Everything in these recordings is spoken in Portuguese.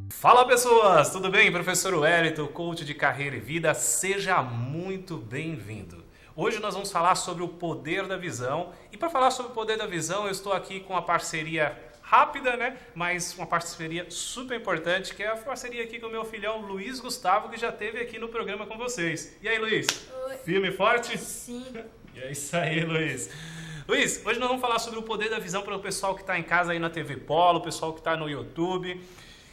Fala pessoas, tudo bem? Professor Wellington, coach de carreira e vida, seja muito bem-vindo. Hoje nós vamos falar sobre o poder da visão e para falar sobre o poder da visão eu estou aqui com uma parceria rápida, né? Mas uma parceria super importante que é a parceria aqui com o meu filhão Luiz Gustavo que já esteve aqui no programa com vocês. E aí Luiz, Oi. firme e forte? Sim. E é isso aí Luiz. Luiz, hoje nós vamos falar sobre o poder da visão para o pessoal que está em casa aí na TV Polo, o pessoal que está no YouTube.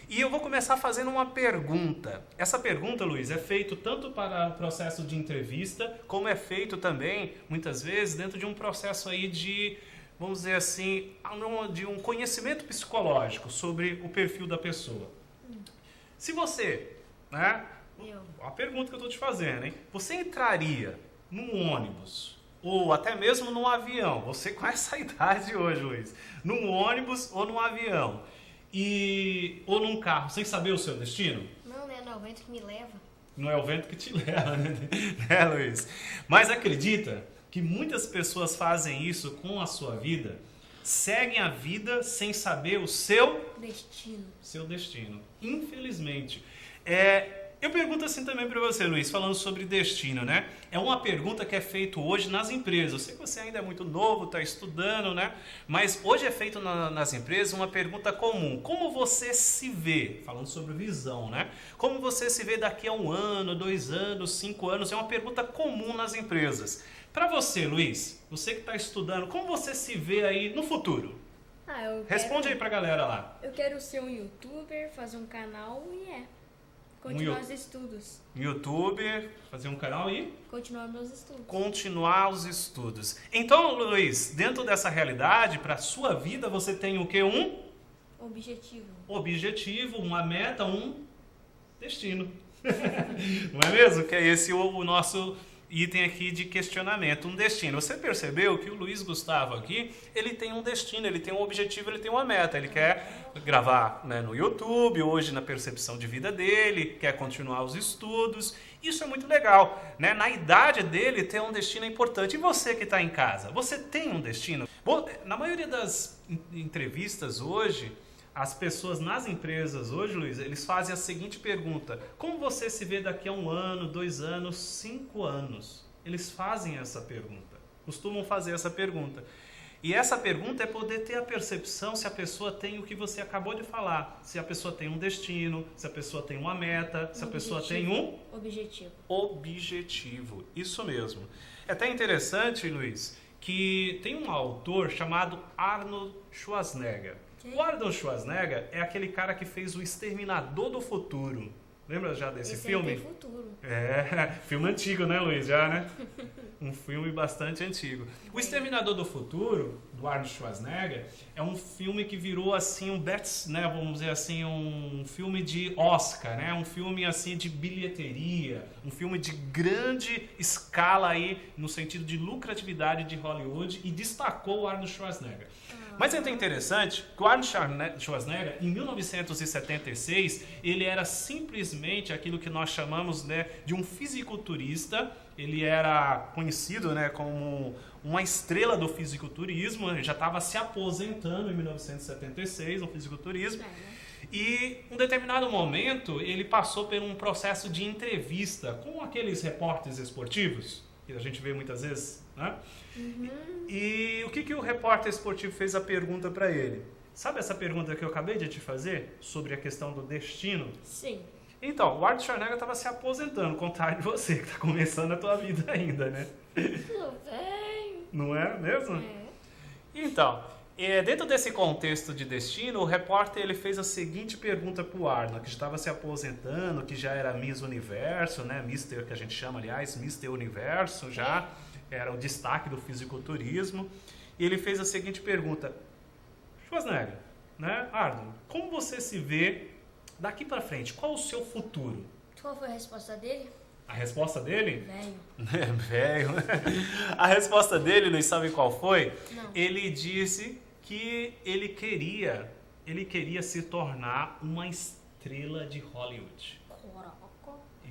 E eu vou começar fazendo uma pergunta. Essa pergunta, Luiz, é feito tanto para o processo de entrevista, como é feito também, muitas vezes, dentro de um processo aí de, vamos dizer assim, de um conhecimento psicológico sobre o perfil da pessoa. Se você, né, a pergunta que eu estou te fazendo, hein? Você entraria num ônibus ou até mesmo num avião, você com essa idade hoje, Luiz, num ônibus ou num avião, ou num carro, sem saber o seu destino? Não, né? Não é o vento que me leva. Não é o vento que te leva, né, Luiz? Mas acredita que muitas pessoas fazem isso com a sua vida, seguem a vida sem saber o seu destino. Infelizmente. Eu pergunto assim também para você, Luiz, falando sobre destino, né? É uma pergunta que é feita hoje nas empresas. Eu sei que você ainda é muito novo, está estudando, né? Mas hoje é feito nas empresas uma pergunta comum. Como você se vê? Falando sobre visão, né? Como você se vê daqui a 1 ano, 2 anos, 5 anos? É uma pergunta comum nas empresas. Para você, Luiz, você que está estudando, como você se vê aí no futuro? Responde aí para a galera lá. Eu quero ser um youtuber, fazer um canal e continuar os estudos. YouTube, fazer um canal e continuar meus estudos. Continuar os estudos. Então, Luiz, dentro dessa realidade, para a sua vida, você tem o quê? Um objetivo, uma meta, um destino. Não é mesmo? Que é esse o nosso item aqui de questionamento, um destino. Você percebeu que o Luiz Gustavo aqui, ele tem um destino, ele tem um objetivo, ele tem uma meta. Ele quer gravar, né, no YouTube, hoje na percepção de vida dele, quer continuar os estudos. Isso é muito legal, né? Na idade dele, ter um destino é importante. E você que está em casa, você tem um destino? Na maioria das entrevistas hoje, as pessoas nas empresas hoje, Luiz, eles fazem a seguinte pergunta: como você se vê daqui a 1 ano, 2 anos, 5 anos? Eles fazem essa pergunta, costumam fazer essa pergunta. E essa pergunta é poder ter a percepção se a pessoa tem o que você acabou de falar. Se a pessoa tem um destino, se a pessoa tem uma meta, se a pessoa tem um objetivo. Isso mesmo. É até interessante, Luiz, que tem um autor chamado Arnold Schwarzenegger. O Arnold Schwarzenegger é aquele cara que fez o Exterminador do Futuro. Lembra já desse filme? Tem futuro. Filme antigo, né, Luiz? Já, né? Um filme bastante antigo. O Exterminador do Futuro, do Arnold Schwarzenegger, é um filme que virou assim né, vamos dizer assim, um filme de Oscar, né? Um filme assim de bilheteria, um filme de grande escala aí no sentido de lucratividade de Hollywood e destacou o Arnold Schwarzenegger. Mas é interessante que o Arnold Schwarzenegger, em 1976, ele era simplesmente aquilo que nós chamamos, né, de um fisiculturista. Ele era conhecido, né, como uma estrela do fisiculturismo, ele já estava se aposentando em 1976 no fisiculturismo. E em um determinado momento ele passou por um processo de entrevista com aqueles repórteres esportivos, que a gente vê muitas vezes, né? E o que o repórter esportivo fez a pergunta para ele? Sabe essa pergunta que eu acabei de te fazer sobre a questão do destino? Sim. Então, o Arnold Schwarzenegger estava se aposentando, ao contrário de você, que está começando a tua vida ainda, né? Não é mesmo? Então, dentro desse contexto de destino, o repórter ele fez a seguinte pergunta para o Arnold, que estava se aposentando, que já era Miss Universo, né? Mister, que a gente chama, aliás, Mister Universo, já era o destaque do fisiculturismo. E ele fez a seguinte pergunta: Schwarzenegger, né, Arnold, como você se vê daqui para frente? Qual o seu futuro? Qual foi a resposta dele? A resposta dele? Velho. A resposta dele, Luiz, sabe qual foi? Não. Ele disse que ele queria se tornar uma estrela de Hollywood. Coroca.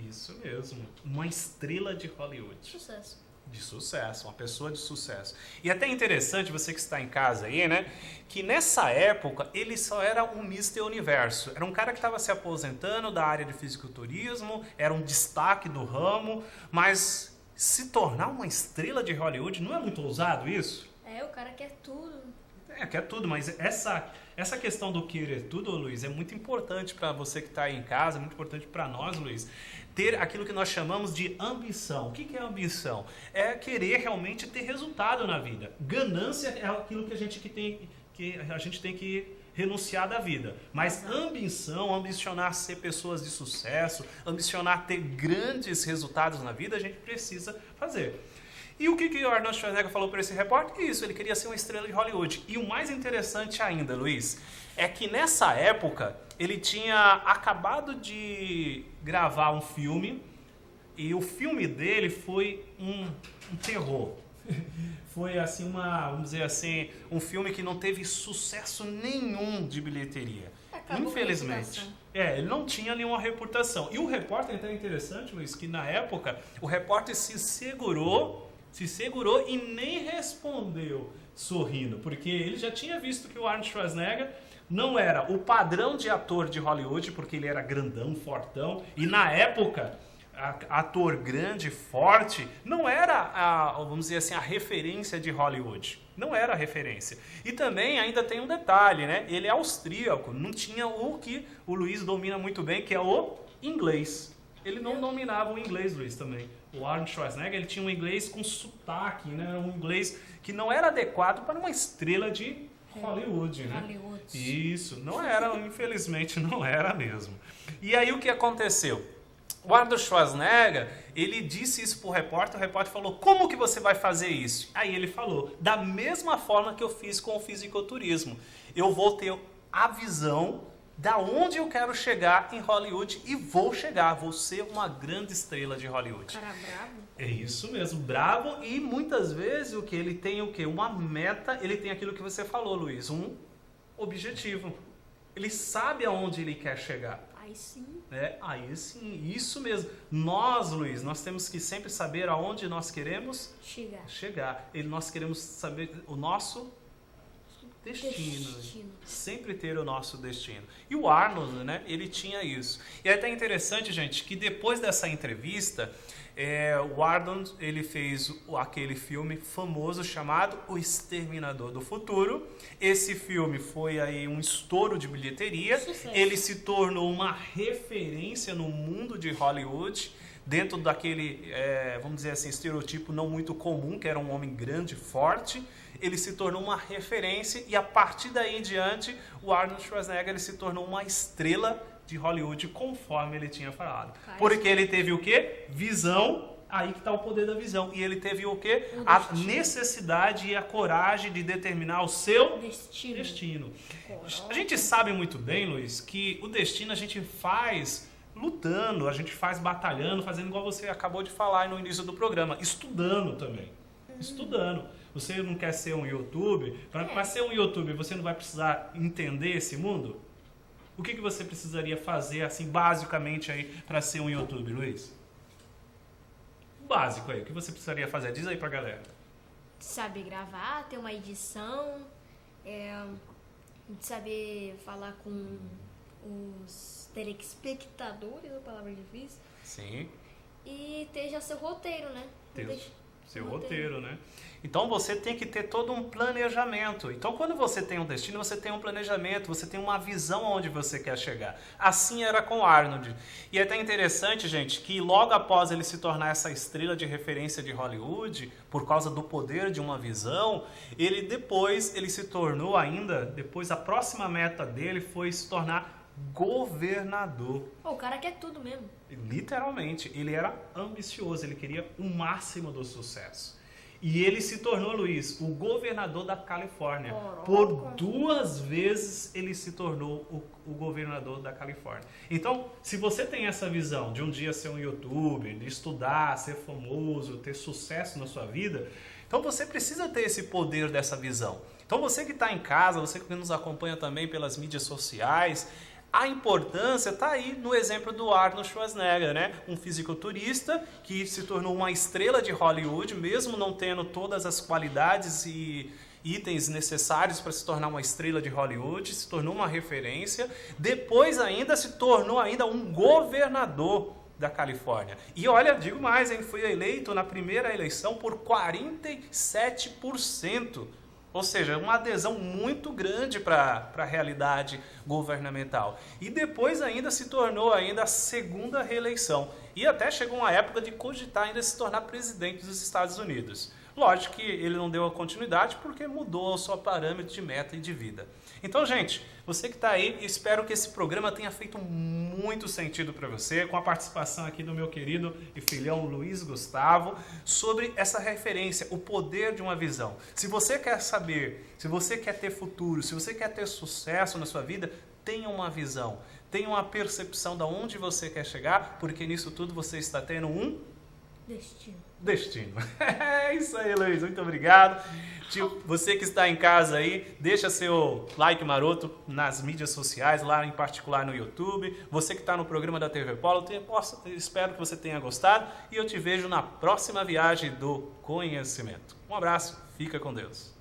Isso mesmo, uma estrela de Hollywood. Sucesso. De sucesso, uma pessoa de sucesso. E até interessante, você que está em casa aí, né? Que nessa época ele só era um Mister Universo. Era um cara que estava se aposentando da área de fisiculturismo, era um destaque do ramo, mas se tornar uma estrela de Hollywood, não é muito ousado isso? É, o cara quer tudo. Quer tudo, mas essa questão do querer tudo, Luiz, é muito importante para você que está aí em casa, é muito importante para nós, Luiz, ter aquilo que nós chamamos de ambição. O que é ambição? É querer realmente ter resultado na vida. Ganância é aquilo que a gente tem que renunciar da vida. Mas ambição, ambicionar ser pessoas de sucesso, ambicionar ter grandes resultados na vida, a gente precisa fazer. E o que o Arnold Schwarzenegger falou para esse repórter? Isso, ele queria ser uma estrela de Hollywood. E o mais interessante ainda, Luiz, é que nessa época ele tinha acabado de gravar um filme e o filme dele foi um terror. Foi assim vamos dizer assim, um filme que não teve sucesso nenhum de bilheteria. Acabou. Infelizmente. Ele não tinha nenhuma reputação. E o repórter, então é interessante, Luiz, que na época o repórter se segurou e nem respondeu sorrindo, porque ele já tinha visto que o Arnold Schwarzenegger não era o padrão de ator de Hollywood, porque ele era grandão, fortão, e na época, ator grande, forte, não era, vamos dizer assim, a referência de Hollywood. Não era a referência. E também ainda tem um detalhe, né? Ele é austríaco, não tinha o que o Luiz domina muito bem, que é o inglês. Ele não dominava o inglês, Luiz, também. O Arnold Schwarzenegger, ele tinha um inglês com sotaque, né? Um inglês que não era adequado para uma estrela de Hollywood, né? Hollywood. Isso, não era, infelizmente não era mesmo. E aí o que aconteceu? O Arnold Schwarzenegger, ele disse isso pro repórter, o repórter falou, como que você vai fazer isso? Aí ele falou, da mesma forma que eu fiz com o fisiculturismo, eu vou ter a visão da onde eu quero chegar em Hollywood e vou ser uma grande estrela de Hollywood. Cara bravo. É isso mesmo, bravo, e muitas vezes ele tem uma meta, ele tem aquilo que você falou, Luiz, um objetivo. Ele sabe aonde ele quer chegar. Aí sim. Aí sim, isso mesmo. Nós, Luiz, nós temos que sempre saber aonde nós queremos chegar. Nós queremos saber o nosso destino. Sempre ter o nosso destino. E o Arnold, né, ele tinha isso. E é até interessante, gente, que depois dessa entrevista, o Arnold, ele fez aquele filme famoso chamado O Exterminador do Futuro. Esse filme foi aí um estouro de bilheteria. Sucesso. Ele se tornou uma referência no mundo de Hollywood, dentro daquele, vamos dizer assim, estereotipo não muito comum, que era um homem grande, forte. Ele se tornou uma referência e a partir daí em diante, o Arnold Schwarzenegger ele se tornou uma estrela de Hollywood, conforme ele tinha falado. Porque ele teve o quê? Visão. Aí que está o poder da visão. E ele teve o quê? A necessidade e a coragem de determinar o seu destino. A gente sabe muito bem, Luiz, que o destino a gente faz lutando, a gente faz batalhando, fazendo igual você acabou de falar no início do programa, estudando também. Estudando. Você não quer ser um YouTube? Para ser um YouTube, você não vai precisar entender esse mundo? O que você precisaria fazer, assim, basicamente, aí para ser um YouTube, Luiz? Básico aí, o que você precisaria fazer? Diz aí pra galera. Saber gravar, ter uma edição, saber falar com os telespectadores, a palavra difícil. Sim. E ter já seu roteiro, né? Seu roteiro, né? Então você tem que ter todo um planejamento. Então quando você tem um destino, você tem um planejamento, você tem uma visão onde você quer chegar. Assim era com Arnold. E é até interessante, gente, que logo após ele se tornar essa estrela de referência de Hollywood, por causa do poder de uma visão, ele se tornou depois a próxima meta dele foi se tornar governador. O cara quer tudo mesmo. Literalmente, ele era ambicioso, ele queria o máximo do sucesso. E ele se tornou, Luiz, o governador da Califórnia. Por 2 vezes ele se tornou o governador da Califórnia. Então, se você tem essa visão de um dia ser um youtuber, de estudar, ser famoso, ter sucesso na sua vida, então você precisa ter esse poder dessa visão. Então você que está em casa, você que nos acompanha também pelas mídias sociais, A importância está aí no exemplo do Arnold Schwarzenegger, né? Um fisiculturista que se tornou uma estrela de Hollywood, mesmo não tendo todas as qualidades e itens necessários para se tornar uma estrela de Hollywood, se tornou uma referência, depois ainda se tornou ainda um governador da Califórnia. E olha, digo mais, hein, foi eleito na primeira eleição por 47%. Ou seja, uma adesão muito grande para a realidade governamental. E depois ainda se tornou ainda a segunda reeleição. E até chegou uma época de cogitar ainda se tornar presidente dos Estados Unidos. Lógico que ele não deu a continuidade porque mudou o seu parâmetro de meta e de vida. Então, gente, você que está aí, espero que esse programa tenha feito muito sentido para você, com a participação aqui do meu querido e filhão Luiz Gustavo, sobre essa referência, o poder de uma visão. Se você quer saber, se você quer ter futuro, se você quer ter sucesso na sua vida, tenha uma visão, tenha uma percepção de onde você quer chegar, porque nisso tudo você está tendo um destino. É isso aí, Luiz. Muito obrigado. Você que está em casa aí, deixa seu like maroto nas mídias sociais, lá em particular no YouTube. Você que está no programa da TV Polo, espero que você tenha gostado e eu te vejo na próxima viagem do conhecimento. Um abraço, fica com Deus.